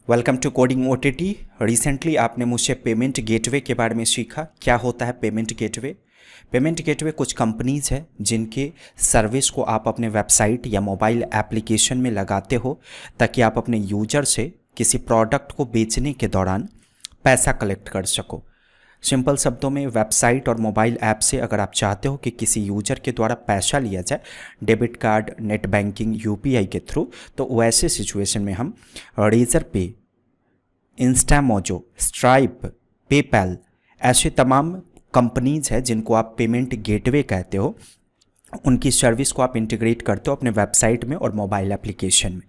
Welcome to coding OTT. Recently आपने मुझसे payment gateway के बारे में सीखा। क्या होता है पेमेंट गेटवे? पेमेंट गेटवे कुछ कंपनीज है जिनके सर्विस को आप अपने वेबसाइट या मोबाइल एप्लीकेशन में लगाते हो ताकि आप अपने यूजर से किसी प्रोडक्ट को बेचने के दौरान पैसा कलेक्ट कर सको। सिंपल शब्दों में, वेबसाइट और मोबाइल ऐप से अगर आप चाहते हो कि किसी यूजर के द्वारा पैसा लिया जाए debit card, net banking, UPI के थ्रू, तो वैसे सिचुएशन में हम रेजर पे, इंस्टामोजो, स्ट्राइप, पेपैल ऐसे तमाम कंपनीज है जिनको आप पेमेंट गेटवे कहते हो, उनकी सर्विस को आप इंटीग्रेट करते हो अपने वेबसाइट में और मोबाइल एप्लीकेशन में।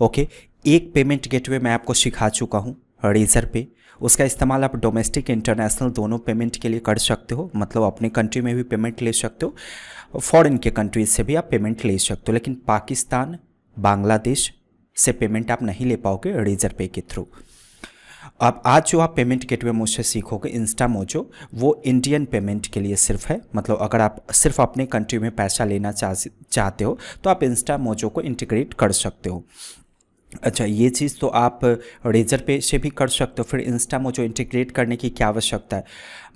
ओके, एक पेमेंट गेटवे मैं आपको सिखा चुका हूँ, रेजर पे। उसका इस्तेमाल आप डोमेस्टिक इंटरनेशनल दोनों पेमेंट के लिए कर सकते हो, मतलब अपने कंट्री में भी पेमेंट ले सकते हो, फॉरेन के कंट्रीज से भी आप पेमेंट ले सकते हो, लेकिन पाकिस्तान, बांग्लादेश से पेमेंट आप नहीं ले पाओगे रेजर पे के थ्रू। अब आज जो आप पेमेंट गेटवे मुझसे सीखोगे इंस्टामोजो, वो इंडियन पेमेंट के लिए सिर्फ है। मतलब अगर आप सिर्फ अपने कंट्री में पैसा लेना चाहते हो तो आप इंस्टामोजो को इंटीग्रेट कर सकते हो। अच्छा, ये चीज़ तो आप रेजर पे से भी कर सकते हो। फिर इंस्टामोजो इंटीग्रेट करने की क्या आवश्यकता है?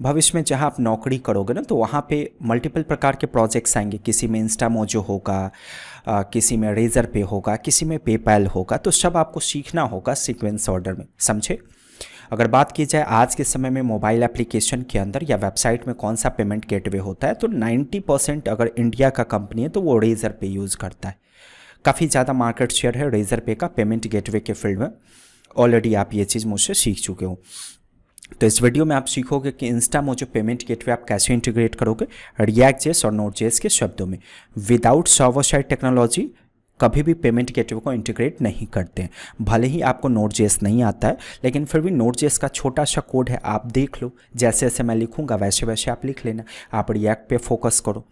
भविष्य में जहाँ आप नौकरी करोगे ना, तो वहाँ पे मल्टीपल प्रकार के प्रोजेक्ट्स आएंगे। किसी में इंस्टामोजो होगा, किसी में रेजर पे होगा, किसी में पेपैल होगा, तो सब आपको सीखना होगा सीक्वेंस ऑर्डर में, समझे? अगर बात की जाए आज के समय में मोबाइल एप्लीकेशन के अंदर या वेबसाइट में कौन सा पेमेंट गेटवे होता है, तो 90% अगर इंडिया का कंपनी है तो वो रेजर पे यूज़ करता है। काफ़ी ज़्यादा मार्केट शेयर है रेजर पे का पेमेंट गेटवे के फील्ड में। ऑलरेडी आप ये चीज़ मुझसे सीख चुके हो। तो इस वीडियो में आप सीखोगे कि इंस्टामोजो पेमेंट गेटवे आप कैसे इंटीग्रेट करोगे रिएक्ट जेएस और नोड जेएस के शब्दों में। विदाउट सर्वर साइड टेक्नोलॉजी कभी भी पेमेंट गेटवे को इंटीग्रेट नहीं करते हैं। भले ही आपको नोड जेएस नहीं आता है, लेकिन फिर भी नोड जेएस का छोटा सा कोड है, आप देख लो। जैसे जैसे मैं लिखूंगा वैसे वैसे आप लिख लेना। आप रिएक्ट पे फोकस करो।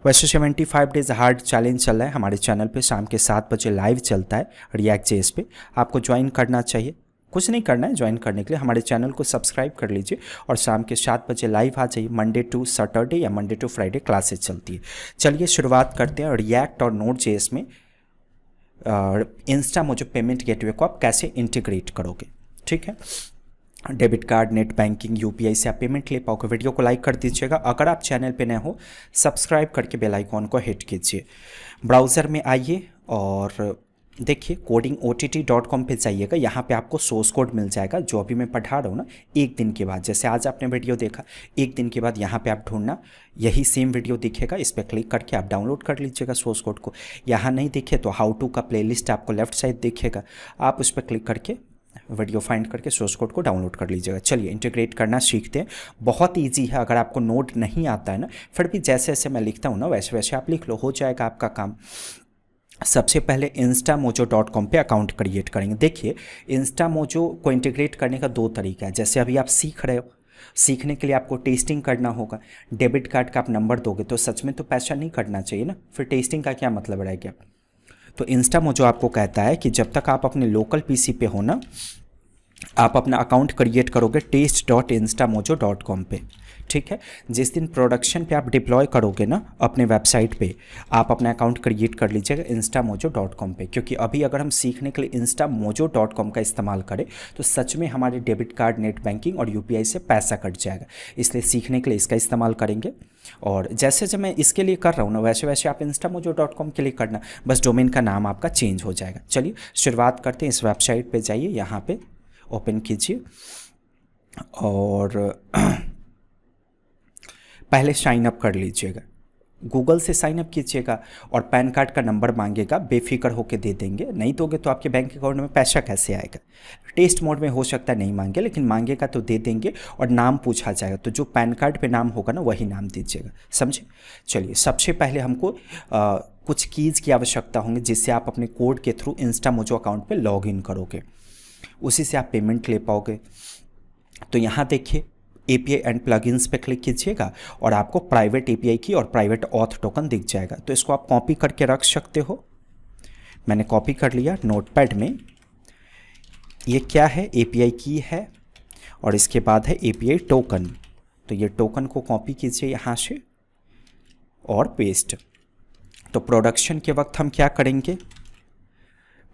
वैसे 75 डेज हार्ड चैलेंज चल रहा है हमारे चैनल पे, शाम के 7 बजे लाइव चलता है रिएक्ट जेएस पे। आपको ज्वाइन करना चाहिए, कुछ नहीं करना है ज्वाइन करने के लिए, हमारे चैनल को सब्सक्राइब कर लीजिए और शाम के 7 बजे लाइव आ जाइए। मंडे टू सैटरडे या मंडे टू फ्राइडे क्लासेस चलती है। चलिए शुरुआत करते हैं रिएक्ट और नोड जेएस में इंस्टामोजो पेमेंट गेटवे को आप कैसे इंटीग्रेट करोगे। ठीक है, debit card, net banking, UPI से आप पेमेंट ले पाओगे। वीडियो को लाइक कर दीजिएगा। अगर आप चैनल पे नए हो, सब्सक्राइब करके बेल आइकॉन को हिट कीजिए। ब्राउज़र में आइए और देखिए codingott.com पे जाइएगा। यहाँ पे आपको सोर्स कोड मिल जाएगा जो अभी मैं पढ़ा रहा हूँ ना। एक दिन के बाद, जैसे आज आपने वीडियो देखा, एक दिन के बाद यहाँ पे आप ढूंढना, यही सेम वीडियो दिखेगा। इस पर क्लिक करके आप डाउनलोड कर लीजिएगा सोर्स कोड को। यहाँ नहीं दिखे तो हाउ टू का प्लेलिस्ट आपको लेफ्ट साइड दिखेगा, आप उस पर क्लिक करके वीडियो फाइंड करके सोर्स कोड को डाउनलोड कर लीजिएगा। चलिए इंटीग्रेट करना सीखते हैं। बहुत ईजी है। अगर आपको नोट नहीं आता है ना, फिर भी जैसे जैसे मैं लिखता हूँ ना वैसे वैसे आप लिख लो, हो जाएगा आपका काम। सबसे पहले instamojo.com पे अकाउंट क्रिएट करेंगे। देखिए, इंस्टामोजो को इंटीग्रेट करने का दो तरीका है। जैसे अभी आप सीख रहे हो, सीखने के लिए आपको टेस्टिंग करना होगा। डेबिट कार्ड का आप नंबर दोगे तो सच में तो पैसा नहीं कटना चाहिए ना, फिर टेस्टिंग का क्या मतलब रह गया। तो इंस्टामोजो आपको कहता है कि जब तक आप अपने लोकल पीसी पे हो ना, आप अपना अकाउंट क्रिएट करोगे test.instamojo.com पे। ठीक है, जिस दिन प्रोडक्शन पे आप डिप्लॉय करोगे ना अपने वेबसाइट पे, आप अपना अकाउंट क्रिएट कर लीजिएगा instamojo.com पे। क्योंकि अभी अगर हम सीखने के लिए instamojo.com का इस्तेमाल करें तो सच में हमारे डेबिट कार्ड, नेट बैंकिंग और यूपीआई से पैसा कट जाएगा। इसलिए सीखने के लिए इसका इस्तेमाल करेंगे। और जैसे जब मैं इसके लिए कर रहा हूँ ना, वैसे वैसे आप instamojo.com के लिए करना, बस डोमेन का नाम आपका चेंज हो जाएगा। चलिए शुरुआत करते हैं। इस वेबसाइट पर जाइए, यहाँ पर ओपन कीजिए और पहले साइन अप कर लीजिएगा। गूगल से साइन अप कीजिएगा और पैन कार्ड का नंबर मांगेगा, बेफिक्र होकर दे देंगे। नहीं दोगे तो आपके बैंक अकाउंट में पैसा कैसे आएगा। टेस्ट मोड में हो सकता है नहीं मांगे, लेकिन मांगेगा तो दे देंगे। और नाम पूछा जाएगा तो जो पैन कार्ड पे नाम होगा ना वही नाम दीजिएगा, समझे। चलिए, सबसे पहले हमको कुछ कीज़ की आवश्यकता होंगी जिससे आप अपने कोड के थ्रू इंस्टामोजो अकाउंट पर लॉग इन करोगे, उसी से आप पेमेंट ले पाओगे। तो यहाँ देखिए API एंड प्लगइन्स पे क्लिक कीजिएगा और आपको प्राइवेट API की और प्राइवेट ऑथ टोकन दिख जाएगा। तो इसको आप कॉपी करके रख सकते हो। मैंने कॉपी कर लिया नोटपैड में। ये क्या है? API की है और इसके बाद है API टोकन। तो ये टोकन को कॉपी कीजिए यहाँ से और पेस्ट। तो प्रोडक्शन के वक्त हम क्या करेंगे,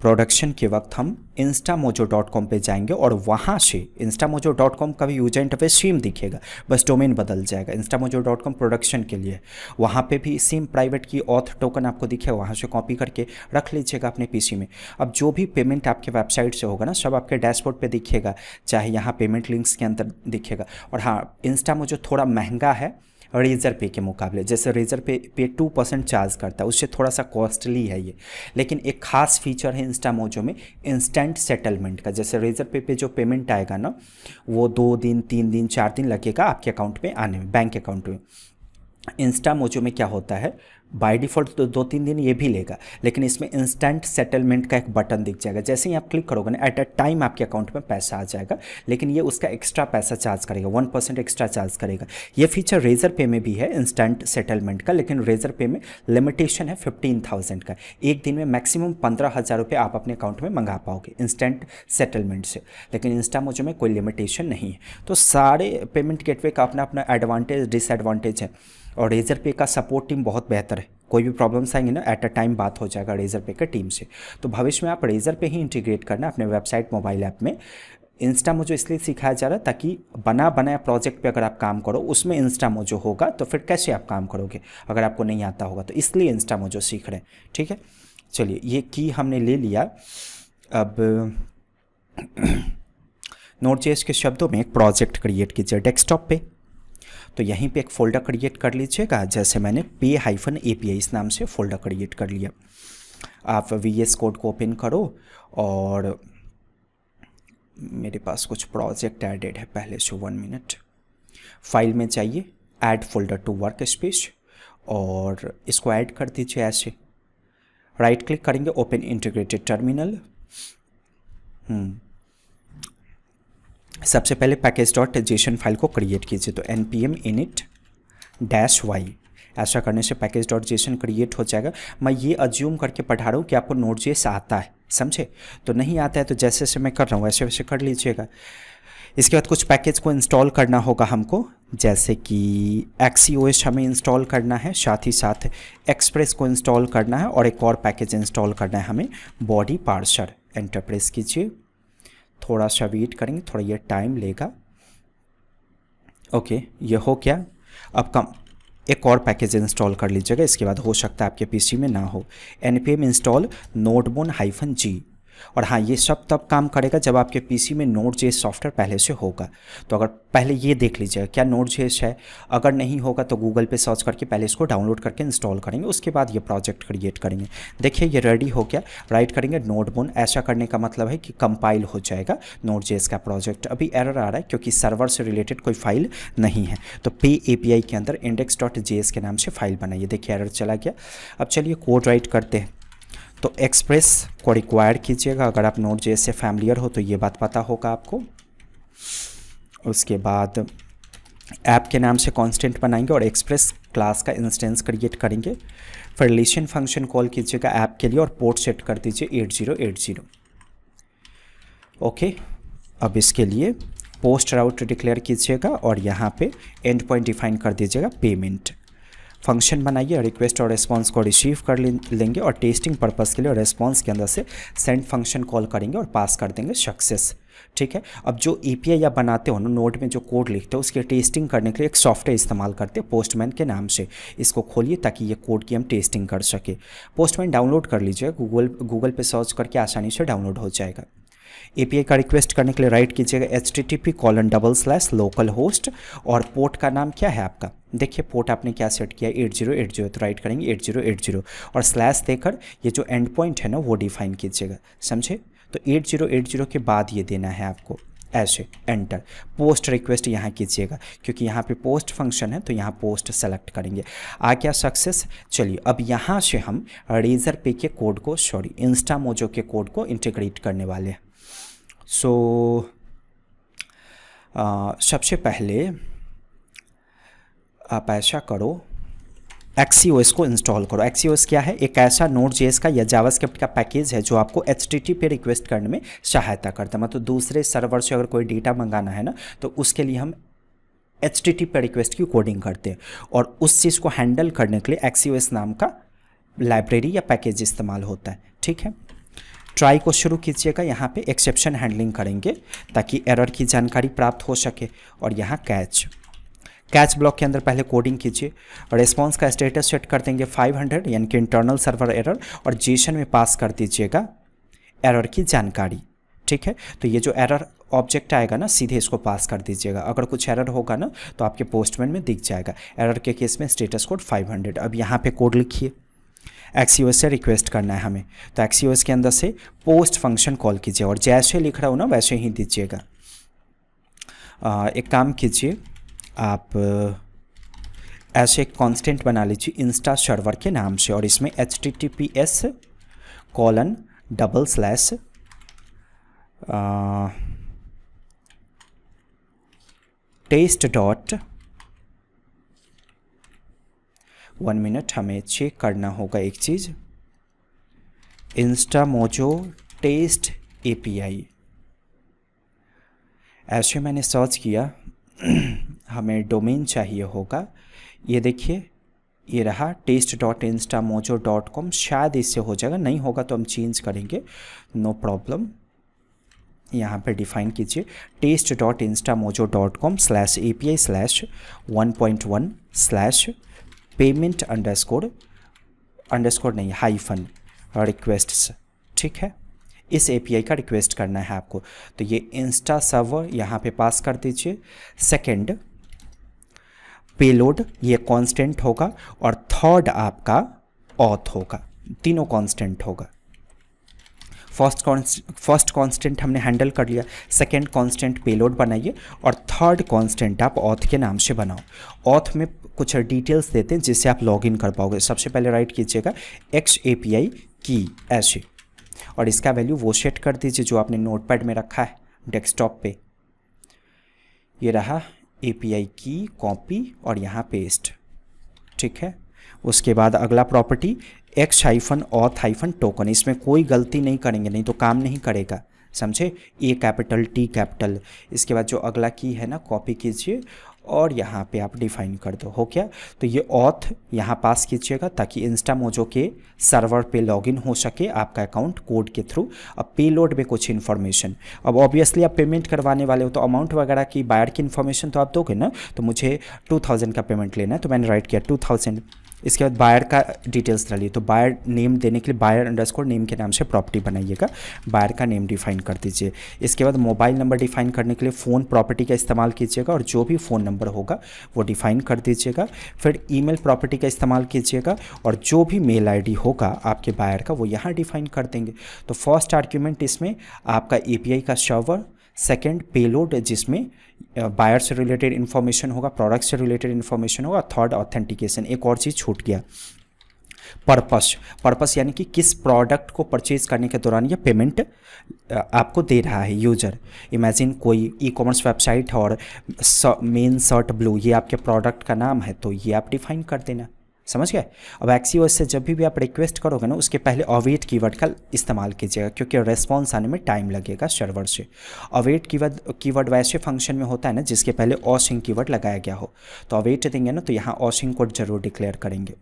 प्रोडक्शन के वक्त हम instamojo.com पे जाएंगे और वहाँ से instamojo.com का भी यूजर इंटरफेस सेम दिखेगा, बस डोमेन बदल जाएगा। instamojo.com प्रोडक्शन के लिए वहाँ पे भी सेम प्राइवेट की ऑथ टोकन आपको दिखेगा, वहाँ से कॉपी करके रख लीजिएगा अपने पीसी में। अब जो भी पेमेंट आपके वेबसाइट से होगा ना, सब आपके डैशबोर्ड पे दिखेगा, चाहे यहाँ पेमेंट लिंक्स के अंदर दिखेगा। और हाँ, इंस्टामोजो थोड़ा महंगा है रेजर पे के मुकाबले, जैसे रेजर पे 2% चार्ज करता है, उससे थोड़ा सा कॉस्टली है ये। लेकिन एक खास फीचर है इंस्टामोजो में इंस्टेंट सेटलमेंट का। जैसे रेजर पे जो पेमेंट आएगा ना, वो 2 दिन 3 दिन 4 दिन लगेगा आपके अकाउंट में आने में, बैंक अकाउंट में। इंस्टामोजो में क्या होता है, बाय डिफ़ॉल्ट तो 2-3 दिन ये भी लेगा, लेकिन इसमें इंस्टेंट सेटलमेंट का एक बटन दिख जाएगा। जैसे ही आप क्लिक करोगे ना, एट अ टाइम आपके अकाउंट में पैसा आ जाएगा, लेकिन ये उसका एक्स्ट्रा पैसा चार्ज करेगा, 1% एक्स्ट्रा चार्ज करेगा। ये फीचर रेजर पे में भी है इंस्टेंट सेटलमेंट का, लेकिन रेजर पे में लिमिटेशन है 15,000 का। एक दिन में मैक्सिमम 15,000 रुपये आप अपने अकाउंट में मंगा पाओगे इंस्टेंट सेटलमेंट से, लेकिन इंस्टामोजो में कोई लिमिटेशन नहीं है। तो सारे पेमेंट गेटवे का अपना अपना एडवांटेज डिसएडवांटेज है, और रेजर पे का सपोर्ट टीम बहुत बेहतर है। कोई भी प्रॉब्लम्स आएंगे ना, एट अ टाइम बात हो जाएगा रेजर पे का टीम से। तो भविष्य में आप रेजर पे ही इंटीग्रेट करना अपने वेबसाइट मोबाइल ऐप में। इंस्टामोजो इसलिए सिखाया जा रहा है ताकि बना बनाया प्रोजेक्ट पे अगर आप काम करो उसमें इंस्टामोजो होगा, तो फिर कैसे आप काम करोगे अगर आपको नहीं आता होगा, तो इसलिए इंस्टामोजो सीख रहे हैं। ठीक है, चलिए ये की हमने ले लिया। अब नोड.जेएस के शब्दों में एक प्रोजेक्ट क्रिएट कीजिए डेस्कटॉप पे। तो यहीं पे एक फ़ोल्डर क्रिएट कर लीजिएगा, जैसे मैंने pay-API इस नाम से फ़ोल्डर क्रिएट कर लिया। आप VS कोड को ओपन करो, और मेरे पास कुछ प्रोजेक्ट एडेड है पहले से, 1 मिनट। फाइल में चाहिए add folder to workspace, और इसको ऐड कर दीजिए ऐसे। राइट क्लिक करेंगे, ओपन इंटीग्रेटेड टर्मिनल। सबसे पहले पैकेज.जेसन फाइल को क्रिएट कीजिए, तो npm init-y, ऐसा करने से पैकेज.जेसन क्रिएट हो जाएगा। मैं ये अज्यूम करके पढ़ा रहा हूँ कि आपको नोड.जेएस आता है, समझे? तो नहीं आता है तो जैसे जैसे मैं कर रहा हूँ वैसे वैसे कर लीजिएगा। इसके बाद कुछ पैकेज को इंस्टॉल करना होगा हमको, जैसे कि XCOS हमें इंस्टॉल करना है, साथ ही साथ एक्सप्रेस को इंस्टॉल करना है, और एक और पैकेज इंस्टॉल करना है हमें, बॉडी पार्सर। एंटर प्रेस कीजिए, थोड़ा सा वेट करेंगे, थोड़ा ये टाइम लेगा। ओके, ये हो गया। अब कम एक और पैकेज इंस्टॉल कर लीजिएगा, इसके बाद हो सकता है आपके पीसी में ना हो। npm install nodebone-g। और हाँ, ये सब तब काम करेगा जब आपके पीसी में नोड.जेएस सॉफ्टवेयर पहले से होगा। तो अगर पहले ये देख लीजिएगा क्या नोड.जेएस है, अगर नहीं होगा तो गूगल पे सर्च करके पहले इसको डाउनलोड करके इंस्टॉल करेंगे, उसके बाद ये प्रोजेक्ट क्रिएट करेंगे। देखिए ये रेडी हो गया। राइट करेंगे नोडबोन, ऐसा करने का मतलब है कि कंपाइल हो जाएगा नोड.जेएस का प्रोजेक्ट। अभी एरर आ रहा है क्योंकि सर्वर से रिलेटेड कोई फाइल नहीं है। तो pay-API के अंदर index.js के नाम से फाइल बनाइए। देखिए एरर चला गया। अब चलिए कोड राइट करते हैं। तो एक्सप्रेस को रिक्वायर कीजिएगा, अगर आप नोड.जेएस से फैमिलियर हो तो ये बात पता होगा आपको। उसके बाद ऐप के नाम से कांस्टेंट बनाएंगे और एक्सप्रेस क्लास का इंस्टेंस क्रिएट करेंगे। फिर रिलेशन फंक्शन कॉल कीजिएगा ऐप के लिए, और पोर्ट सेट कर दीजिए 8080। ओके, अब इसके लिए पोस्ट राउट डिक्लेयर कीजिएगा, और यहाँ पे एंड पॉइंट डिफाइन कर दीजिएगा पेमेंट। फंक्शन बनाइए, रिक्वेस्ट और रेस्पॉन्स को रिसीव कर लेंगे, और टेस्टिंग पर्पस के लिए रेस्पॉन्स के अंदर से सेंड फंक्शन कॉल करेंगे और पास कर देंगे सक्सेस। ठीक है। अब जो एपीआई आप बनाते हो ना, नोड में जो कोड लिखते हो, उसकी टेस्टिंग करने के लिए एक सॉफ्टवेयर इस्तेमाल करते हैं पोस्टमैन के नाम से। इसको खोलिए ताकि ये कोड की हम टेस्टिंग कर सके। पोस्टमैन डाउनलोड कर लीजिए, गूगल पे सर्च करके आसानी से डाउनलोड हो जाएगा। एपीआई का रिक्वेस्ट करने के लिए राइट कीजिएगा http://localhost, और पोर्ट का नाम क्या है आपका, देखिए पोर्ट आपने क्या सेट किया 8080, तो राइट करेंगे 8080 और स्लैश देकर ये जो एंड पॉइंट है ना वो डिफाइन कीजिएगा, समझे। तो 8080 के बाद ये देना है आपको ऐसे एंटर। पोस्ट रिक्वेस्ट यहाँ कीजिएगा क्योंकि यहाँ पे पोस्ट फंक्शन है, तो यहाँ पोस्ट सेलेक्ट करेंगे। आ गया सक्सेस। चलिए अब यहाँ से हम रेजर पे के कोड को इंस्टामोजो के कोड को इंटीग्रेट करने वाले हैं। सबसे पहले आप ऐसा करो, XCOS को इंस्टॉल करो। XCOS क्या है, एक ऐसा Node.js का या जावास्क्रिप्ट का पैकेज है जो आपको HTTP पे रिक्वेस्ट करने में सहायता करता है। मतलब दूसरे सर्वर से अगर कोई डेटा मंगाना है ना, तो उसके लिए हम HTTP पे रिक्वेस्ट की कोडिंग करते हैं, और उस चीज़ को हैंडल करने के लिए XCOS नाम का लाइब्रेरी या पैकेज इस्तेमाल होता है। ठीक है, ट्राई को शुरू कीजिएगा, यहाँ पे एक्सेप्शन हैंडलिंग करेंगे ताकि एरर की जानकारी प्राप्त हो सके। और यहाँ कैच ब्लॉक के अंदर पहले कोडिंग कीजिए, रिस्पॉन्स का स्टेटस सेट कर देंगे 500 यानी कि इंटरनल सर्वर एरर, और जेसन में पास कर दीजिएगा एरर की जानकारी। ठीक है, तो ये जो एरर ऑब्जेक्ट आएगा ना, सीधे इसको पास कर दीजिएगा। अगर कुछ एरर होगा ना तो आपके पोस्टमैन में दिख जाएगा। एरर के केस में स्टेटस कोड 500। अब यहाँ पे कोड लिखिए, एक्सीओएस से रिक्वेस्ट करना है हमें, तो एक्सीओएस के अंदर से पोस्ट फंक्शन कॉल कीजिए और जैसे लिख रहा हूँ ना वैसे ही दीजिएगा। एक काम कीजिए, आप ऐसे एक कांस्टेंट बना लीजिए इंस्टा सर्वर के नाम से, और इसमें https:// test. 1 मिनट, हमें चेक करना होगा एक चीज़। इंस्टामोजो टेस्ट API, ऐसे मैंने सर्च किया। हमें डोमेन चाहिए होगा, ये देखिए ये रहा test.instamojo.com। शायद इससे हो जाएगा, नहीं होगा तो हम चेंज करेंगे, नो प्रॉब्लम। यहाँ पे डिफाइन कीजिए test.instamojo.com/API/1.1/payment अंडरस्कोर नहीं हाइफन रिक्वेस्ट्स। ठीक है, इस API का रिक्वेस्ट करना है आपको। तो ये इंस्टा सर्वर यहाँ पे पास कर दीजिए। सेकंड पेलोड, ये कांस्टेंट होगा, और थर्ड आपका ऑथ होगा। तीनों कांस्टेंट होगा। फर्स्ट कांस्टेंट हमने हैंडल कर लिया, सेकंड कांस्टेंट पेलोड बनाइए, और थर्ड कांस्टेंट आप ऑथ के नाम से बनाओ। ऑथ में कुछ डिटेल्स देते हैं जिससे आप लॉगिन कर पाओगे। सबसे पहले राइट कीजिएगा XAPI की ऐसे, और इसका वैल्यू वो सेट कर दीजिए जो आपने नोटपैड में रखा है डेस्कटॉप पे। ये रहा API की कॉपी और यहाँ पेस्ट। ठीक है, उसके बाद अगला प्रॉपर्टी X-auth-token, इसमें कोई गलती नहीं करेंगे, नहीं तो काम नहीं करेगा, समझे। A capital T capital. इसके बाद जो अगला की है ना, कॉपी कीजिए और यहाँ पे आप डिफाइन कर दो। हो गया, तो ये ऑथ यहाँ पास कीजिएगा ताकि इंस्टामोजो के सर्वर पे लॉगिन हो सके आपका अकाउंट कोड के थ्रू। अब पेलोड में कुछ इन्फॉर्मेशन, अब ऑब्वियसली आप पेमेंट करवाने वाले हो तो अमाउंट वगैरह की बायर की इन्फॉर्मेशन तो आप दोगे ना। तो मुझे 2000 का पेमेंट लेना है, तो मैंने राइट किया 2000। इसके बाद बायर का डिटेल्स डालिए, तो बायर नेम देने के लिए बायर अंडरस्कोर नेम के नाम से प्रॉपर्टी बनाइएगा, बायर का नेम डिफाइन कर दीजिए। इसके बाद मोबाइल नंबर डिफाइन करने के लिए फ़ोन प्रॉपर्टी का इस्तेमाल कीजिएगा, और जो भी फ़ोन नंबर होगा वो डिफाइन कर दीजिएगा। फिर ईमेल प्रॉपर्टी का इस्तेमाल कीजिएगा, और जो भी मेल आईडी होगा आपके बायर का वो यहाँ डिफाइन कर देंगे। तो फर्स्ट आर्ग्यूमेंट इसमें आपका API का सर्वर, सेकंड पेलोड जिसमें बायर से रिलेटेड इन्फॉर्मेशन होगा, प्रोडक्ट से रिलेटेड इन्फॉर्मेशन होगा, थर्ड ऑथेंटिकेशन। एक और चीज़ छूट गया, पर्पस यानी कि किस प्रोडक्ट को परचेज करने के दौरान ये पेमेंट आपको दे रहा है यूज़र। इमेजिन कोई ई-कॉमर्स वेबसाइट है और मेन शर्ट ब्लू, ये आपके प्रोडक्ट का नाम है, तो ये आप डिफाइन कर देना, समझ गए। अब एक्सीओएस से जब भी आप रिक्वेस्ट करोगे ना, उसके पहले अवेट कीवर्ड का इस्तेमाल कीजिएगा, क्योंकि रेस्पॉन्स आने में टाइम लगेगा सर्वर से। अवेट कीवर्ड वैसे फंक्शन में होता है ना जिसके पहले ऑसिंग कीवर्ड लगाया गया हो, तो अवेट देंगे ना तो यहाँ ऑसिंग कोड जरूर डिक्लेयर करेंगे।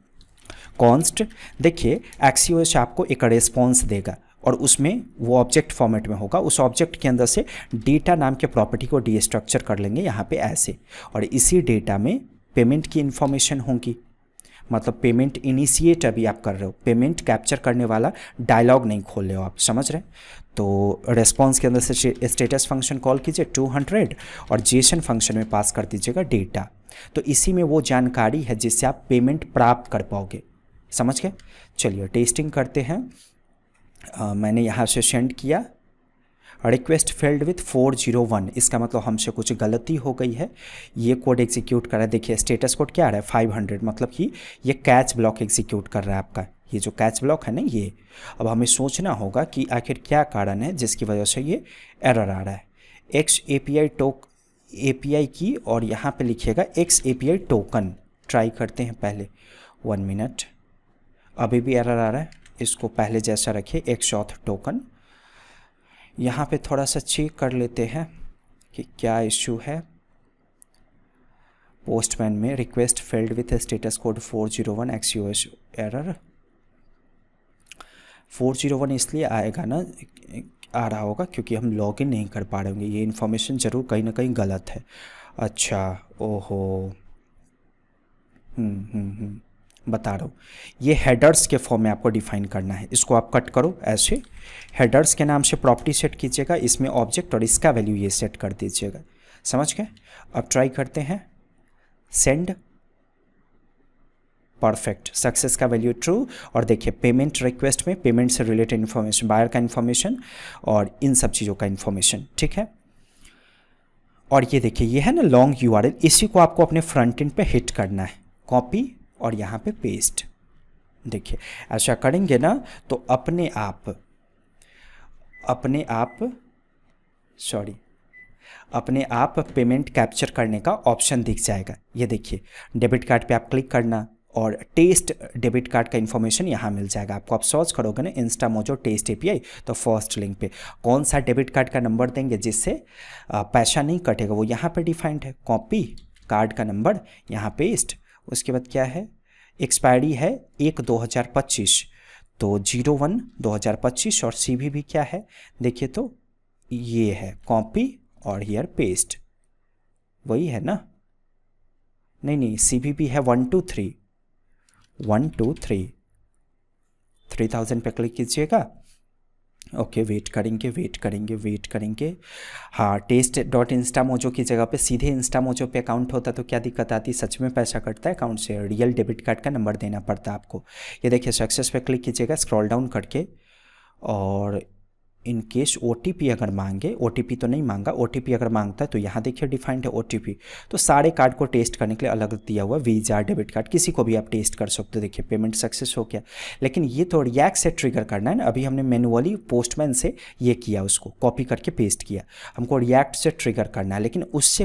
कॉन्स्ट, देखिए एक्सीओएस आपको एक रेस्पॉन्स देगा और उसमें वो ऑब्जेक्ट फॉर्मेट में होगा। उस ऑब्जेक्ट के अंदर से डेटा नाम के प्रॉपर्टी को डीस्ट्रक्चर कर लेंगे यहाँ पे ऐसे, और इसी डेटा में पेमेंट की इन्फॉर्मेशन होगी। मतलब पेमेंट इनिशिएट अभी आप कर रहे हो, पेमेंट कैप्चर करने वाला डायलॉग नहीं खोल रहे हो आप, समझ रहे। तो रेस्पॉन्स के अंदर से स्टेटस फंक्शन कॉल कीजिए 200, और जेसन फंक्शन में पास कर दीजिएगा डेटा। तो इसी में वो जानकारी है जिससे आप पेमेंट प्राप्त कर पाओगे, समझ गए। चलिए टेस्टिंग करते हैं। मैंने यहाँ से सेंड किया, रिक्वेस्ट फेल्ड विथ 401, इसका मतलब हमसे कुछ गलती हो गई है। ये कोड एग्जीक्यूट कर रहा है, देखिए स्टेटस कोड क्या आ रहा है 500, मतलब कि ये कैच ब्लॉक एग्जीक्यूट कर रहा है आपका, ये जो कैच ब्लॉक है ना ये। अब हमें सोचना होगा कि आखिर क्या कारण है जिसकी वजह से ये एरर आ रहा है। API की, और यहाँ पे लिखिएगा XAPI टोकन। ट्राई करते हैं पहले, 1 मिनट। अभी भी एरर आ रहा है, इसको पहले जैसा रखिए XAuth टोकन। यहाँ पे थोड़ा सा चेक कर लेते हैं कि क्या इशू है। पोस्टमैन में request failed with status code 401 Axios error 401 इसलिए आएगा ना, आ रहा होगा क्योंकि हम लॉगिन नहीं कर पा रहे होंगे। ये इन्फॉर्मेशन ज़रूर कहीं ना कहीं गलत है। अच्छा, ओहो, बता रहा हूँ। ये हेडर्स के फॉर्म में आपको डिफाइन करना है। इसको आप कट करो ऐसे, हेडर्स के नाम से प्रॉपर्टी सेट कीजिएगा, इसमें ऑब्जेक्ट और इसका वैल्यू ये सेट कर दीजिएगा। समझ गए? अब ट्राई करते हैं, सेंड, परफेक्ट, सक्सेस का वैल्यू ट्रू। और देखिए पेमेंट रिक्वेस्ट में पेमेंट से रिलेटेड इन्फॉर्मेशन, बायर का इन्फॉर्मेशन और इन सब चीज़ों का इन्फॉर्मेशन, ठीक है। और ये देखिए ये है ना लॉन्ग यूआरएल, इसी को आपको अपने फ्रंट एंड पे हिट करना है, कॉपी और यहाँ पे पेस्ट। देखिए ऐसा करेंगे ना तो अपने आप पेमेंट कैप्चर करने का ऑप्शन दिख जाएगा। ये देखिए डेबिट कार्ड पे आप क्लिक करना और टेस्ट डेबिट कार्ड का इन्फॉर्मेशन यहाँ मिल जाएगा आपको। आप सर्च करोगे ना इंस्टामोजो टेस्ट एपीआई, तो फर्स्ट लिंक पे कौन सा डेबिट कार्ड का नंबर देंगे जिससे पैसा नहीं कटेगा वो यहाँ पे डिफाइंड है। कॉपी कार्ड का नंबर यहाँ पेस्ट, उसके बाद क्या है, एक्सपायरी है 1/2025, तो 01/2025 और CVV क्या है देखिए, तो ये है कॉपी और हियर पेस्ट, वही है ना, नहीं CVV है 123 3000 पे क्लिक कीजिएगा। ओके, वेट करेंगे। हाँ, टेस्ट डॉट इंस्टामोजो की जगह पे सीधे इंस्टामोजो पे अकाउंट होता तो क्या दिक्कत आती, सच में पैसा कटता है अकाउंट से, रियल डेबिट कार्ड का नंबर देना पड़ता आपको। ये देखिए सक्सेस पे क्लिक कीजिएगा स्क्रॉल डाउन करके, और इन केस OTP अगर मांगे, OTP तो नहीं मांगा, OTP अगर मांगता है तो यहाँ देखिए डिफाइंड है OTP। तो सारे कार्ड को टेस्ट करने के लिए अलग दिया हुआ, वीज़ा, डेबिट कार्ड, किसी को भी आप टेस्ट कर सकते हो। देखिए पेमेंट सक्सेस हो गया, लेकिन ये तो रिएक्ट से ट्रिगर करना है ना। अभी हमने मैनुअली पोस्टमैन से ये किया, उसको कॉपी करके पेस्ट किया, हमको रिएक्ट से ट्रिगर करना है। लेकिन उससे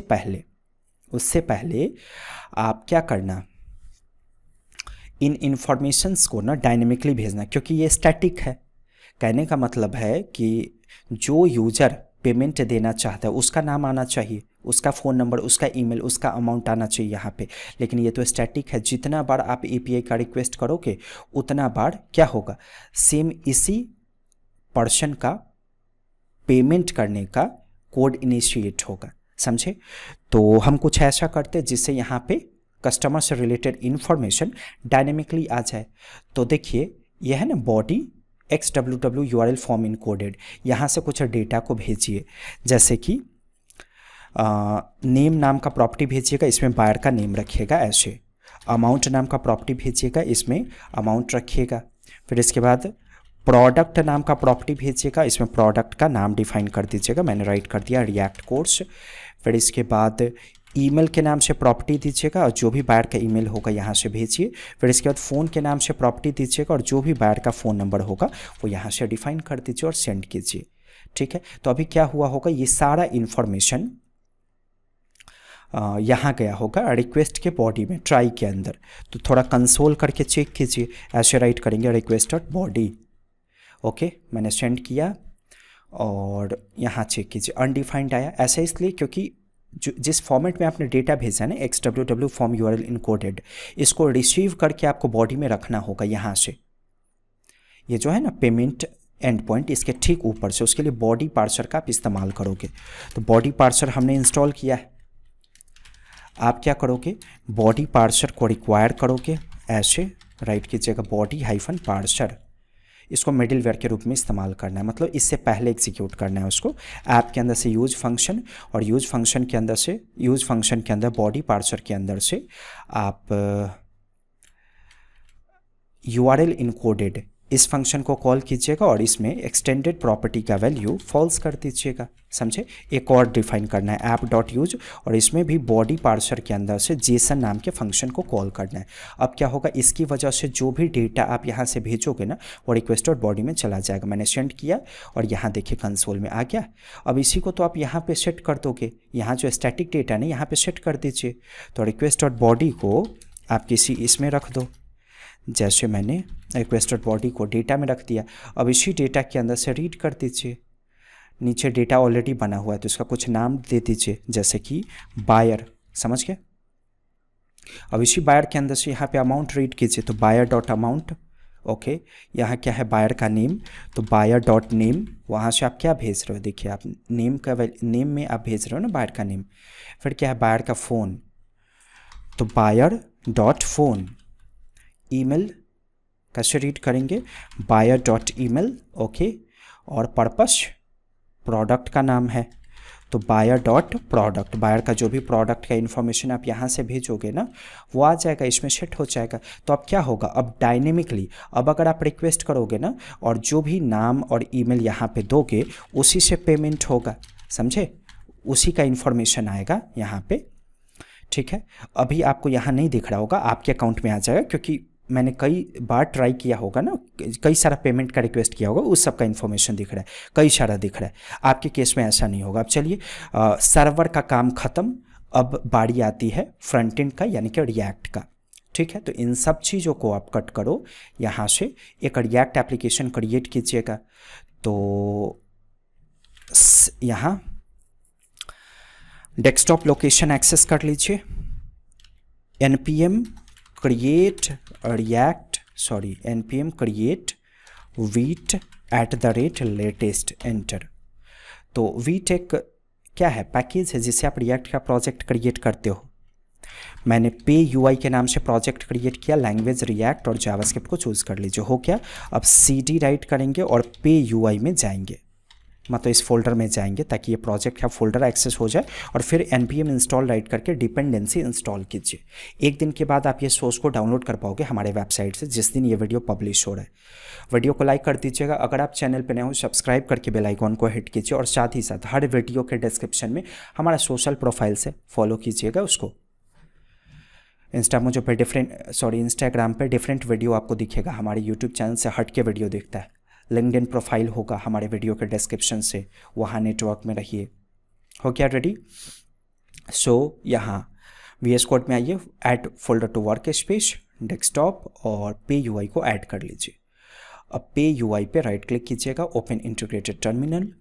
पहले आप क्या करना, इन इन्फॉर्मेशंस को ना डायनेमिकली भेजना, क्योंकि ये स्टैटिक है। कहने का मतलब है कि जो यूज़र पेमेंट देना चाहता है उसका नाम आना चाहिए, उसका फ़ोन नंबर, उसका ईमेल, उसका अमाउंट आना चाहिए यहाँ पे। लेकिन ये तो स्टैटिक है, जितना बार आप API का रिक्वेस्ट करोगे उतना बार क्या होगा, सेम इसी पर्सन का पेमेंट करने का कोड इनिशिएट होगा। समझे? तो हम कुछ ऐसा करते हैं जिससे यहाँ पे कस्टमर से रिलेटेड इन्फॉर्मेशन डायनेमिकली आ जाए। तो देखिए यह है ना body XWW URL form encoded, यहाँ से कुछ डेटा को भेजिए, जैसे कि नेम नाम का प्रॉपर्टी भेजिएगा, इसमें बायर का नेम रखिएगा ऐसे। अमाउंट नाम का प्रॉपर्टी भेजिएगा, इसमें अमाउंट रखिएगा। फिर इसके बाद प्रोडक्ट नाम का प्रॉपर्टी भेजिएगा, इसमें प्रोडक्ट का नाम डिफाइन कर दीजिएगा, मैंने राइट कर दिया रिएक्ट कोर्स। फिर इसके बाद ईमेल के नाम से प्रॉपर्टी दीजिएगा और जो भी बायर का ईमेल होगा यहाँ से भेजिए। फिर इसके बाद फ़ोन के नाम से प्रॉपर्टी दीजिएगा और जो भी बायर का फ़ोन नंबर होगा वो यहाँ से डिफाइन कर दीजिए और सेंड कीजिए। ठीक है, तो अभी क्या हुआ होगा, ये सारा इन्फॉर्मेशन यहाँ गया होगा रिक्वेस्ट के बॉडी में, ट्राई के अंदर। तो थोड़ा कंसोल करके चेक कीजिए, ऐसे राइट करेंगे रिक्वेस्ट डॉट बॉडी। ओके, मैंने सेंड किया और यहाँ चेक कीजिए अनडिफाइंड आया। ऐसा इसलिए क्योंकि जिस फॉर्मेट में आपने डेटा भेजा है ना XWW फॉर्म URL इनकोडेड, इसको रिसीव करके आपको बॉडी में रखना होगा यहाँ से। ये जो है ना पेमेंट एंड पॉइंट, इसके ठीक ऊपर से, उसके लिए बॉडी पार्सर का आप इस्तेमाल करोगे। तो बॉडी पार्सर हमने इंस्टॉल किया है, आप क्या करोगे, बॉडी पार्सर को रिक्वायर करोगे, ऐसे राइट कीजिएगा बॉडी हाइफन पार्सर, इसको मिडिलवेयर के रूप में इस्तेमाल करना है, मतलब इससे पहले एग्जीक्यूट करना है उसको। ऐप के अंदर से यूज फंक्शन और यूज फंक्शन के अंदर बॉडी पार्सर के अंदर से आप URL इनकोडेड इस फंक्शन को कॉल कीजिएगा और इसमें एक्सटेंडेड प्रॉपर्टी का वैल्यू फॉल्स कर दीजिएगा। समझे? एक और डिफाइन करना है ऐप डॉट यूज, और इसमें भी बॉडी पार्सर के अंदर से जेसन नाम के फंक्शन को कॉल करना है। अब क्या होगा, इसकी वजह से जो भी डेटा आप यहाँ से भेजोगे ना वो रिक्वेस्ट डॉट बॉडी में चला जाएगा। मैंने सेंड किया और यहाँ देखिए कंसोल में आ गया। अब इसी को तो आप यहाँ पे सेट कर दोगे, यहाँ जो स्टैटिक डेटा है यहाँ पे सेट कर दीजिए। तो रिक्वेस्ट डॉट बॉडी को आप किसी इसमें रख दो, जैसे मैंने रिक्वेस्ट डॉट बॉडी को डेटा में रख दिया। अब इसी डेटा के अंदर से रीड कर दीजिए, नीचे डेटा ऑलरेडी बना हुआ है तो इसका कुछ नाम दे दीजिए, जैसे कि बायर। समझ गए? अब इसी बायर के अंदर से यहाँ पे अमाउंट रीड कीजिए, तो बायर डॉट अमाउंट, ओके, यहाँ क्या है, बायर का नेम, तो बायर डॉट नेम, वहाँ से आप क्या भेज रहे हो, देखिए आप नेम का नेम में आप भेज रहे हो ना बायर का नेम। फिर क्या है, बायर का फ़ोन, तो बायर डॉट फोन। ईमेल कैसे रीड करेंगे, बायर डॉट ईमेल, ओके। और पर्पस प्रोडक्ट का नाम है, तो बायर डॉट प्रोडक्ट, बायर का जो भी प्रोडक्ट का इन्फॉर्मेशन आप यहाँ से भेजोगे ना वो आ जाएगा, इसमें सेट हो जाएगा। तो अब क्या होगा, अब डायनेमिकली, अब अगर आप रिक्वेस्ट करोगे ना और जो भी नाम और ईमेल यहाँ पे दोगे उसी से पेमेंट होगा, समझे, उसी का इन्फॉर्मेशन आएगा यहाँ पे, ठीक है। अभी आपको यहाँ नहीं दिख रहा होगा, आपके अकाउंट में आ जाएगा, क्योंकि मैंने कई बार ट्राई किया होगा ना, कई सारा पेमेंट का रिक्वेस्ट किया होगा, उस सब का इन्फॉर्मेशन दिख रहा है, कई सारा दिख रहा है। आपके केस में ऐसा नहीं होगा। अब चलिए, सर्वर का काम ख़त्म, अब बारी आती है फ्रंट एंड का, यानी कि रिएक्ट का, ठीक है। तो इन सब चीज़ों को आप कट करो, यहाँ से एक रिएक्ट एप्लीकेशन क्रिएट कीजिएगा। तो यहाँ डेस्कटॉप लोकेशन एक्सेस कर लीजिए, npm create react, sorry npm create wheat @latest enter. तो वीट एक क्या है, पैकेज है जिससे आप रिएक्ट का प्रोजेक्ट क्रिएट करते हो। मैंने पे यूआई के नाम से प्रोजेक्ट क्रिएट किया, लैंग्वेज रिएक्ट और जावास्क्रिप्ट को चूज़ कर लीजिए, हो क्या। अब cd राइट करेंगे और पे यूआई में जाएंगे, मतलब इस फोल्डर में जाएंगे ताकि ये प्रोजेक्ट का फोल्डर एक्सेस हो जाए, और फिर npm इंस्टॉल राइट करके डिपेंडेंसी इंस्टॉल कीजिए। एक दिन के बाद आप ये सोर्स को डाउनलोड कर पाओगे हमारे वेबसाइट से, जिस दिन ये वीडियो पब्लिश हो रहा है। वीडियो को लाइक कर दीजिएगा, अगर आप चैनल पर नए हो सब्सक्राइब करके बेल आइकॉन को हिट कीजिए, और साथ ही साथ हर वीडियो के डिस्क्रिप्शन में हमारा सोशल प्रोफाइल से फॉलो कीजिएगा उसको। इंस्टाग्राम पे डिफरेंट वीडियो आपको दिखेगा, हमारे यूट्यूब चैनल से हट के वीडियो दिखता है। लिंक्डइन प्रोफाइल होगा हमारे वीडियो के डिस्क्रिप्शन से, वहाँ नेटवर्क में रहिए। हो क्या रेडी। सो यहाँ VS कोड में आइए, add folder to workspace, desktop, और पे यूआई को ऐड कर लीजिए। अब पे यूआई पे राइट क्लिक कीजिएगा, ओपन इंटीग्रेटेड टर्मिनल,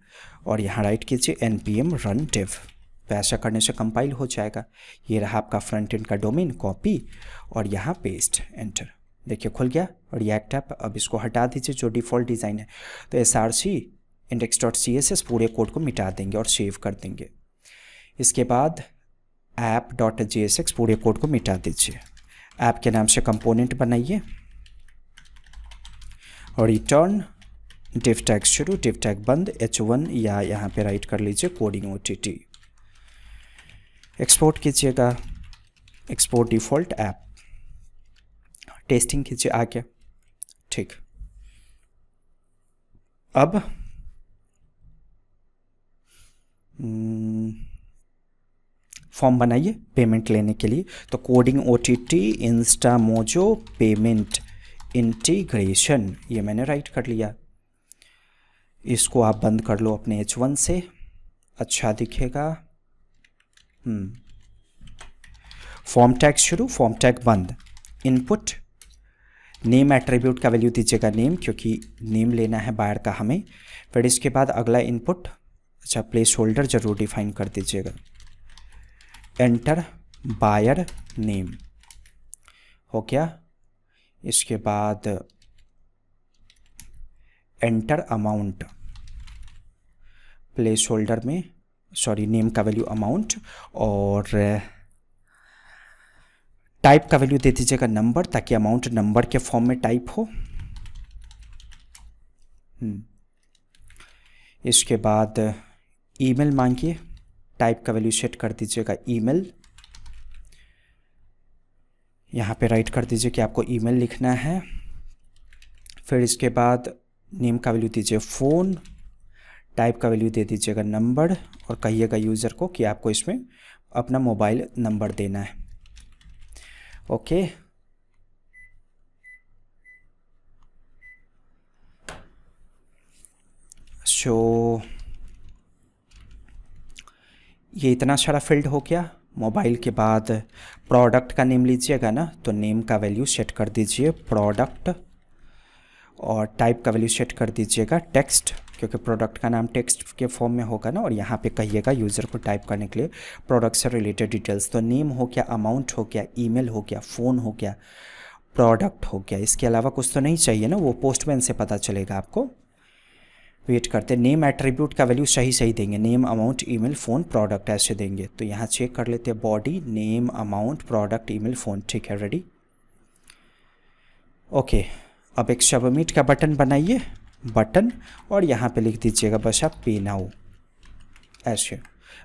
और यहाँ राइट कीजिए npm run dev। ऐसा करने से कंपाइल हो जाएगा। ये रहा आपका फ्रंट एंड का डोमेन, कॉपी और यहाँ पेस्ट, एंटर। देखिए खुल गया रिएक्ट ऐप। अब इसको हटा दीजिए जो डिफ़ॉल्ट डिज़ाइन है, तो src index.css पूरे कोड को मिटा देंगे और सेव कर देंगे। इसके बाद app.jsx पूरे कोड को मिटा दीजिए, ऐप के नाम से कंपोनेंट बनाइए, और रिटर्न div टैग शुरू, div टैग बंद, h1, या यहाँ पे राइट कर लीजिए कोडिंग OTT। एक्सपोर्ट कीजिएगा, एक्सपोर्ट डिफ़ॉल्ट ऐप, टेस्टिंग कीजिए, आ गया, ठीक। अब फॉर्म बनाइए पेमेंट लेने के लिए, तो coding OTT Instamojo payment integration, ये मैंने राइट कर लिया। इसको आप बंद कर लो अपने H1 से, अच्छा दिखेगा। फॉर्म टैग शुरू, फॉर्म टैग बंद, इनपुट नेम एट्रीब्यूट का वैल्यू दीजिएगा नेम, क्योंकि नेम लेना है बायर का हमें। फिर इसके बाद अगला इनपुट, अच्छा प्लेस होल्डर जरूर डिफाइन कर दीजिएगा, एंटर बायर नेम, हो गया। इसके बाद एंटर अमाउंट, प्लेस होल्डर में, सॉरी नेम का वैल्यू अमाउंट, और टाइप का वैल्यू दे दीजिएगा नंबर, ताकि अमाउंट नंबर के फॉर्म में टाइप हो। इसके बाद ईमेल मांगिए, टाइप का वैल्यू सेट कर दीजिएगा ईमेल, यहाँ पे राइट कर दीजिए कि आपको ईमेल लिखना है। फिर इसके बाद नेम का वैल्यू दीजिए फ़ोन, टाइप का वैल्यू दे दीजिएगा नंबर, और कहिएगा यूज़र को कि आपको इसमें अपना मोबाइल नंबर देना है, ओके। सो ये इतना सारा फील्ड हो गया। मोबाइल के बाद प्रोडक्ट का नेम लीजिएगा ना, तो नेम का वैल्यू सेट कर दीजिए प्रोडक्ट, और टाइप का वैल्यू सेट कर दीजिएगा टेक्स्ट, क्योंकि प्रोडक्ट का नाम टेक्स्ट के फॉर्म में होगा ना, और यहाँ पे कहिएगा यूज़र को टाइप करने के लिए प्रोडक्ट से रिलेटेड डिटेल्स। तो नेम हो गया, अमाउंट हो गया, ईमेल हो गया, फ़ोन हो गया, प्रोडक्ट हो गया। इसके अलावा कुछ तो नहीं चाहिए ना, वो पोस्टमैन से पता चलेगा आपको। वेट करते, नेम एट्रीब्यूट का वैल्यू सही सही देंगे, name amount email phone product ऐसे देंगे। तो यहाँ चेक कर लेते हैं, body name amount product email phone, ठीक है रेडी। ओके, अब एक सबमिट का बटन बनाइए, बटन, और यहाँ पे लिख दीजिएगा बस आप पे नाउ ऐसे।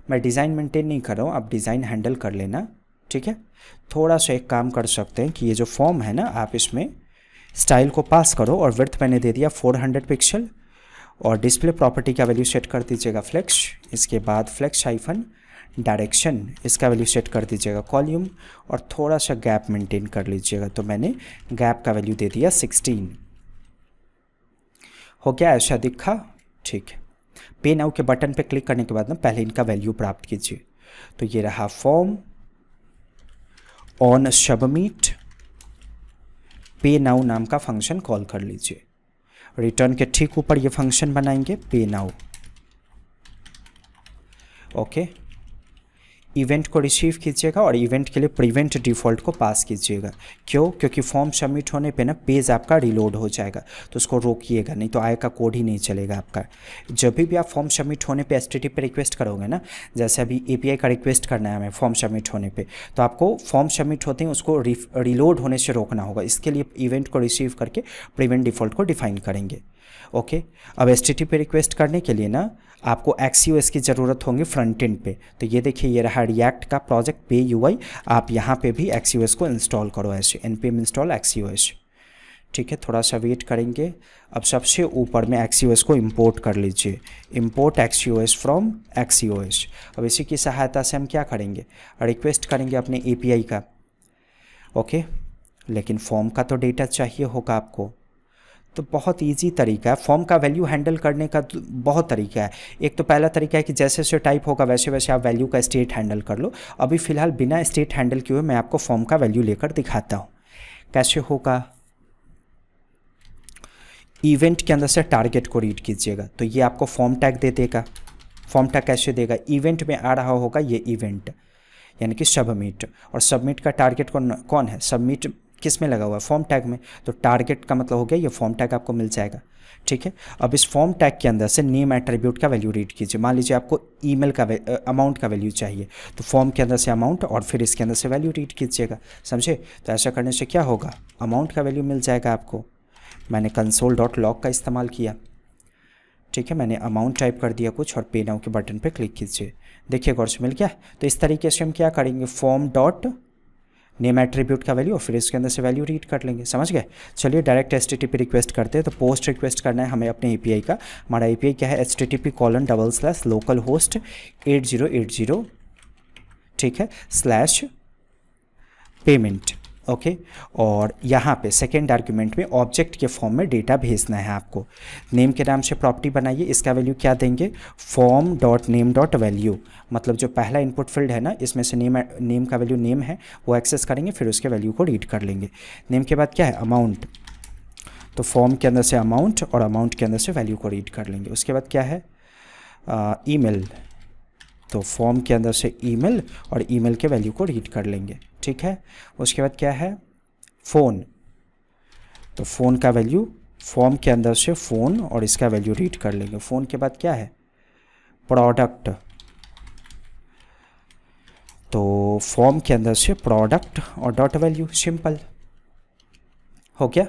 मैं डिज़ाइन मेंटेन नहीं कर रहा हूँ, आप डिज़ाइन हैंडल कर लेना, ठीक है। थोड़ा सा एक काम कर सकते हैं कि ये जो फॉर्म है ना, आप इसमें स्टाइल को पास करो और विड्थ मैंने दे दिया 400 पिक्सल, और डिस्प्ले प्रॉपर्टी का वैल्यू सेट कर दीजिएगा फ्लेक्स। इसके बाद फ्लेक्स हाइफन डायरेक्शन, इसका वैल्यू सेट कर दीजिएगा कॉल्यूम, और थोड़ा सा गैप मेंटेन कर लीजिएगा। तो मैंने गैप का वैल्यू दे दिया 16। हो गया, ऐसा दिखा, ठीक है। पे नाउ के बटन पे क्लिक करने के बाद ना पहले इनका वैल्यू प्राप्त कीजिए। तो ये रहा फॉर्म, ऑन सबमिट पे नाउ नाम का फंक्शन कॉल कर लीजिए। रिटर्न के ठीक ऊपर ये फंक्शन बनाएंगे पे नाउ। ओके, इवेंट को रिसीव कीजिएगा और इवेंट के लिए प्रिवेंट डिफ़ॉल्ट को पास कीजिएगा। क्यों? क्योंकि फॉर्म सबमिट होने पे ना पेज आपका रिलोड हो जाएगा, तो उसको रोकिएगा, नहीं तो आय का कोड ही नहीं चलेगा आपका। जब भी आप फॉर्म सबमिट होने पे HTTP रिक्वेस्ट करोगे ना, जैसे अभी API का रिक्वेस्ट करना है हमें फॉर्म सबमिट होने पे, तो आपको फॉर्म सबमिट होते हैं उसको रिलोड होने से रोकना होगा। इसके लिए इवेंट को रिसीव करके प्रिवेंट डिफ़ॉल्ट को डिफाइन करेंगे। ओके, अब HTTP रिक्वेस्ट करने के लिए ना आपको XUS की ज़रूरत होगी फ्रंट एंड पे। तो ये देखिए, ये रहा रिएक्ट का प्रोजेक्ट पे UI। आप यहाँ पे भी XUS को इंस्टॉल करो ऐसे, npm इंस्टॉल XUS, ठीक है। थोड़ा सा वेट करेंगे। अब सबसे ऊपर में XUS को इंपोर्ट कर लीजिए, इंपोर्ट XUS फ्रॉम XUS। अब इसी की सहायता से हम क्या करेंगे, रिक्वेस्ट करेंगे अपने API का। ओके, लेकिन फॉर्म का तो डेटा चाहिए होगा आपको, तो बहुत इजी तरीका है फॉर्म का वैल्यू हैंडल करने का। तो बहुत तरीका है। एक तो पहला तरीका है कि जैसे जैसे टाइप होगा वैसे वैसे आप वैल्यू का स्टेट हैंडल कर लो। अभी फ़िलहाल बिना स्टेट हैंडल किए हुए मैं आपको फॉर्म का वैल्यू लेकर दिखाता हूँ कैसे होगा। इवेंट के अंदर से टारगेट को रीड कीजिएगा, तो ये आपको फॉर्म टैग दे देगा। फॉर्म टैग कैसे देगा, इवेंट में आ रहा होगा ये इवेंट, यानी कि सबमिट, और सबमिट का टारगेट कौन है, सबमिट किस में लगा हुआ है, फॉर्म टैग में। तो टारगेट का मतलब हो गया ये फॉर्म टैग आपको मिल जाएगा, ठीक है। अब इस फॉर्म टैग के अंदर से नेम एट्रीब्यूट का वैल्यू रीड कीजिए। मान लीजिए आपको ईमेल का अमाउंट का वैल्यू चाहिए, तो फॉर्म के अंदर से अमाउंट और फिर इसके अंदर से वैल्यू रीड कीजिएगा, समझे। तो ऐसा करने से क्या होगा, अमाउंट का वैल्यू मिल जाएगा आपको। मैंने console.log का इस्तेमाल किया, ठीक है। मैंने अमाउंट टाइप कर दिया कुछ, और पे नाउ के बटन पे क्लिक कीजिए। देखिए गौर से मिल गया। तो इस तरीके से हम क्या करेंगे, फॉर्म डॉट नेम एट्रीब्यूट का वैल्यू और फिर इसके अंदर से वैल्यू रीड कर लेंगे, समझ गए। चलिए डायरेक्ट HTTP रिक्वेस्ट करते हैं। तो पोस्ट रिक्वेस्ट करना है हमें अपने API का। हमारा API क्या है, http://localhost 8080, ठीक है, /payment। ओके, और यहाँ पे सेकेंड आर्ग्यूमेंट में ऑब्जेक्ट के फॉर्म में डेटा भेजना है आपको। नेम के नाम से प्रॉपर्टी बनाइए, इसका वैल्यू क्या देंगे, form dot name dot value. मतलब जो पहला इनपुट फील्ड है ना, इसमें से नेम का वैल्यू नेम है वो एक्सेस करेंगे, फिर उसके वैल्यू को रीड कर लेंगे। नेम के बाद क्या है, अमाउंट, तो फॉर्म के अंदर से अमाउंट और अमाउंट के अंदर से वैल्यू को रीड कर लेंगे। उसके बाद क्या है, ईमेल, तो फॉर्म के अंदर से ईमेल और ईमेल के वैल्यू को रीड कर लेंगे, ठीक है। उसके बाद क्या है, फ़ोन, तो फ़ोन का वैल्यू फॉर्म के अंदर से फ़ोन और इसका वैल्यू रीड कर लेंगे। फ़ोन के बाद क्या है, प्रोडक्ट, तो फॉर्म के अंदर से प्रोडक्ट और डॉट वैल्यू, सिंपल हो गया।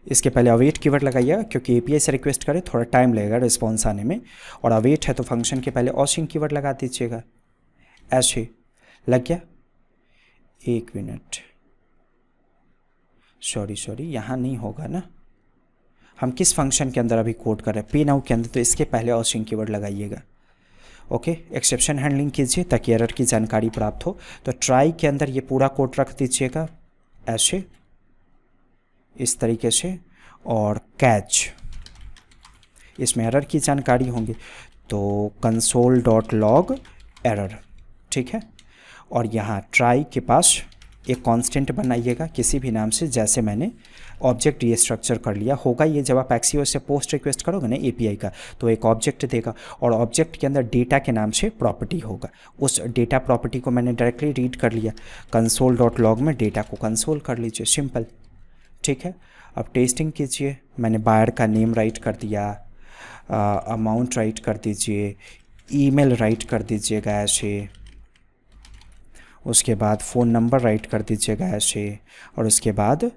इसके पहले अवेट कीवर्ड लगाइएगा, क्योंकि API से रिक्वेस्ट करें थोड़ा टाइम लगेगा रिस्पॉन्स आने में, और अवेट है तो फंक्शन के पहले ऑसिंग कीवर्ड लगा दीजिएगा। ऐसे लग गया, एक मिनट, सॉरी यहाँ नहीं होगा ना, हम किस फंक्शन के अंदर अभी कोड कर रहे हैं, पे नाउ के अंदर, तो इसके पहले ऑसिंग कीवर्ड लगाइएगा। ओके, एक्सेप्शन हैंडलिंग कीजिए ताकि एरर की जानकारी प्राप्त हो। तो ट्राई के अंदर ये पूरा कोड रख दीजिएगा ऐसे, इस तरीके से, और कैच, इसमें एरर की जानकारी होंगी, तो console.log एरर, ठीक है। और यहाँ ट्राई के पास एक कांस्टेंट बनाइएगा किसी भी नाम से, जैसे मैंने ऑब्जेक्ट ये स्ट्रक्चर कर लिया होगा। ये जब आप XUS से पोस्ट रिक्वेस्ट करोगे ना API का, तो एक ऑब्जेक्ट देगा, और ऑब्जेक्ट के अंदर डेटा के नाम से प्रॉपर्टी होगा। उस डेटा प्रॉपर्टी को मैंने डायरेक्टली रीड कर लिया, console.log में डेटा को कंसोल कर लीजिए, सिंपल। ठीक है। अब टेस्टिंग कीजिए। मैंने बायर का नेम राइट कर दिया, अमाउंट राइट कर दीजिए, ईमेल राइट कर दीजिएगा ऐसे, उसके बाद फ़ोन नंबर राइट कर दीजिएगा ऐसे, और उसके बाद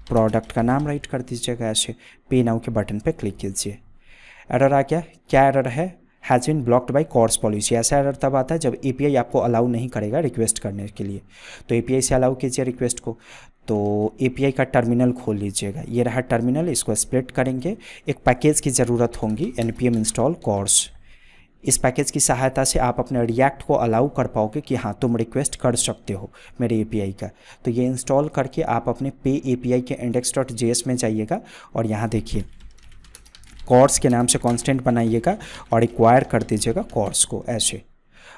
प्रोडक्ट का नाम राइट कर दीजिएगा ऐसे। पे नाउ के बटन पे क्लिक कीजिए। एरर आ गया। क्या एरर है? Has been blocked by CORS policy. ऐसा एरर तब आता है जब एपीआई आपको अलाउ नहीं करेगा रिक्वेस्ट करने के लिए। तो एपीआई से अलाउ कीजिए रिक्वेस्ट को। तो एपीआई का टर्मिनल खोल लीजिएगा। ये रहा टर्मिनल, इसको स्प्लिट करेंगे। एक पैकेज की ज़रूरत होगी, npm इंस्टॉल कॉर्स। इस पैकेज की सहायता से आप अपने रिएक्ट को अलाउ कर पाओगे कि हाँ तुम रिक्वेस्ट कर सकते हो मेरे एपीआई का। तो ये इंस्टॉल करके आप अपने पे एपीआई के index.js में जाइएगा और यहाँ देखिए कॉर्स के नाम से कांस्टेंट बनाइएगा और एक्वायर कर दीजिएगा कॉर्स को ऐसे।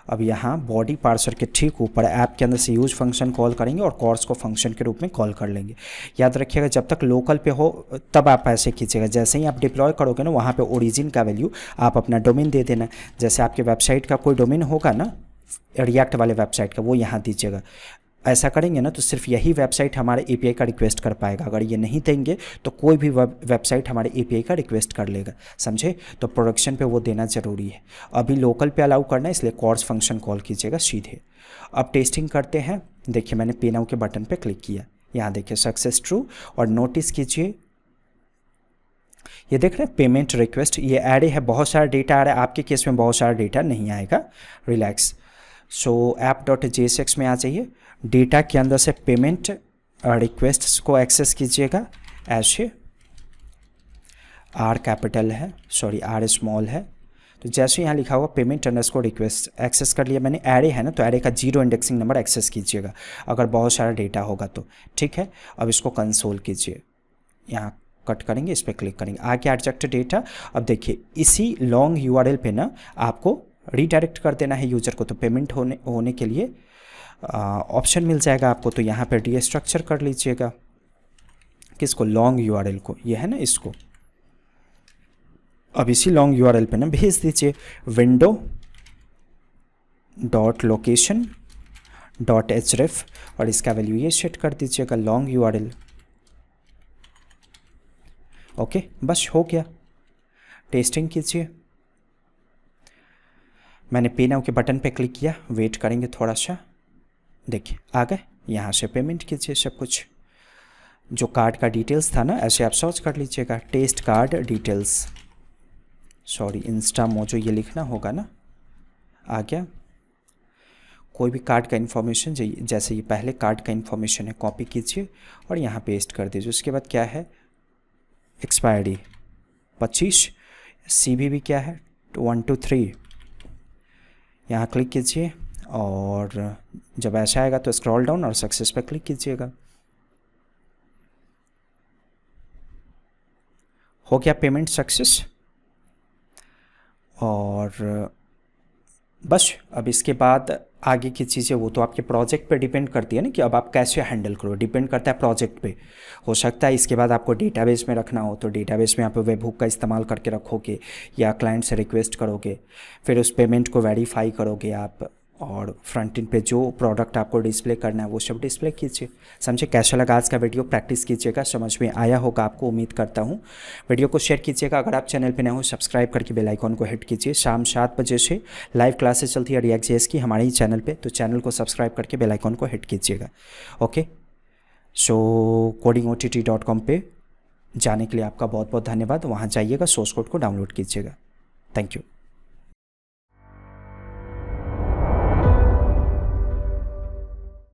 अब यहाँ बॉडी पार्सर के ठीक ऊपर ऐप के अंदर से यूज फंक्शन कॉल करेंगे और कॉर्स को फंक्शन के रूप में कॉल कर लेंगे। याद रखिएगा जब तक लोकल पे हो तब आप ऐसे कीजिएगा। जैसे ही आप डिप्लॉय करोगे ना वहाँ पे ओरिजिन का वैल्यू आप अपना डोमेन दे देना। जैसे आपके वेबसाइट का कोई डोमेन होगा ना रिएक्ट वाले वेबसाइट का, वो यहाँ दीजिएगा। ऐसा करेंगे ना तो सिर्फ यही वेबसाइट हमारे एपीआई का रिक्वेस्ट कर पाएगा। अगर ये नहीं देंगे तो कोई भी वेबसाइट हमारे एपीआई का रिक्वेस्ट कर लेगा, समझे। तो प्रोडक्शन पे वो देना ज़रूरी है। अभी लोकल पे अलाउ करना है, इसलिए कॉर्स फंक्शन कॉल कीजिएगा सीधे। अब टेस्टिंग करते हैं। देखिए मैंने पे नाउ के बटन पे क्लिक किया, यहाँ देखिए सक्सेस ट्रू। और नोटिस कीजिए ये देख रहे हैं पेमेंट रिक्वेस्ट, ये ऐड है, बहुत सारा डेटा आ रहा है। आपके केस में बहुत सारा डेटा नहीं आएगा, रिलैक्स। सो app.jsx में आ जाइए। डेटा के अंदर से पेमेंट रिक्वेस्ट को एक्सेस कीजिएगा ऐसे। आर कैपिटल है, सॉरी आर स्मॉल है। तो जैसे यहाँ लिखा हुआ पेमेंट अंडरस्कोर रिक्वेस्ट एक्सेस कर लिया मैंने। एरे है ना तो एरे का 0 इंडेक्सिंग नंबर एक्सेस कीजिएगा अगर बहुत सारा डेटा होगा तो, ठीक है। अब इसको कंसोल कीजिए, यहाँ कट करेंगे, इस पर क्लिक करेंगे, आगे एडजस्ट डेटा। अब देखिए इसी लॉन्ग यूआरएल पे ना आपको रीडायरेक्ट कर देना है यूज़र को। तो पेमेंट होने के लिए ऑप्शन मिल जाएगा आपको। तो यहाँ पे डीस्ट्रक्चर कर लीजिएगा किसको, लॉन्ग यूआरएल को, ये है ना इसको। अब इसी लॉन्ग यूआरएल पे ना भेज दीजिए window.location.href और इसका वैल्यू ये सेट कर दीजिएगा लॉन्ग यूआरएल। ओके बस हो गया। टेस्टिंग कीजिए। मैंने पे नाउ के बटन पे क्लिक किया, वेट करेंगे थोड़ा सा। देखिए आ गए, यहाँ से पेमेंट कीजिए सब कुछ। जो कार्ड का डिटेल्स था ना ऐसे आप सर्च कर लीजिएगा, test card details, sorry Instamojo ये लिखना होगा ना, आ गया। कोई भी कार्ड का इन्फॉर्मेशन जैसे ये पहले कार्ड का इन्फॉर्मेशन है कॉपी कीजिए और यहाँ पेस्ट कर दीजिए। उसके बाद क्या है, एक्सपायरी 25, CVV क्या है 123, यहाँ क्लिक कीजिए और जब ऐसा आएगा तो स्क्रॉल डाउन और सक्सेस पे क्लिक कीजिएगा। हो गया पेमेंट सक्सेस। और बस अब इसके बाद आगे की चीज़ें वो तो आपके प्रोजेक्ट पे डिपेंड करती है ना कि अब आप कैसे हैंडल करो, डिपेंड करता है प्रोजेक्ट पे। हो सकता है इसके बाद आपको डेटाबेस में रखना हो तो डेटाबेस में आप वेबहुक का इस्तेमाल करके रखोगे या क्लाइंट से रिक्वेस्ट करोगे, फिर उस पेमेंट को वेरीफाई करोगे आप और फ्रंट एंड पे जो प्रोडक्ट आपको डिस्प्ले करना है वो सब डिस्प्ले कीजिए। समझे। कैसा लगा आज का वीडियो, प्रैक्टिस कीजिएगा, समझ में आया होगा आपको, उम्मीद करता हूँ। वीडियो को शेयर कीजिएगा, अगर आप चैनल पे नए हो सब्सक्राइब करके बेल आइकॉन को हिट कीजिए। शाम 7 बजे से लाइव क्लासेस चलती है React.js की हमारे ही चैनल पे, तो चैनल को सब्सक्राइब करके बेल आइकॉन को हिट कीजिएगा। ओके, सो codingott.com पे जाने के लिए आपका बहुत बहुत धन्यवाद। वहाँ जाइएगा, सोर्स कोड को डाउनलोड कीजिएगा। Thank you.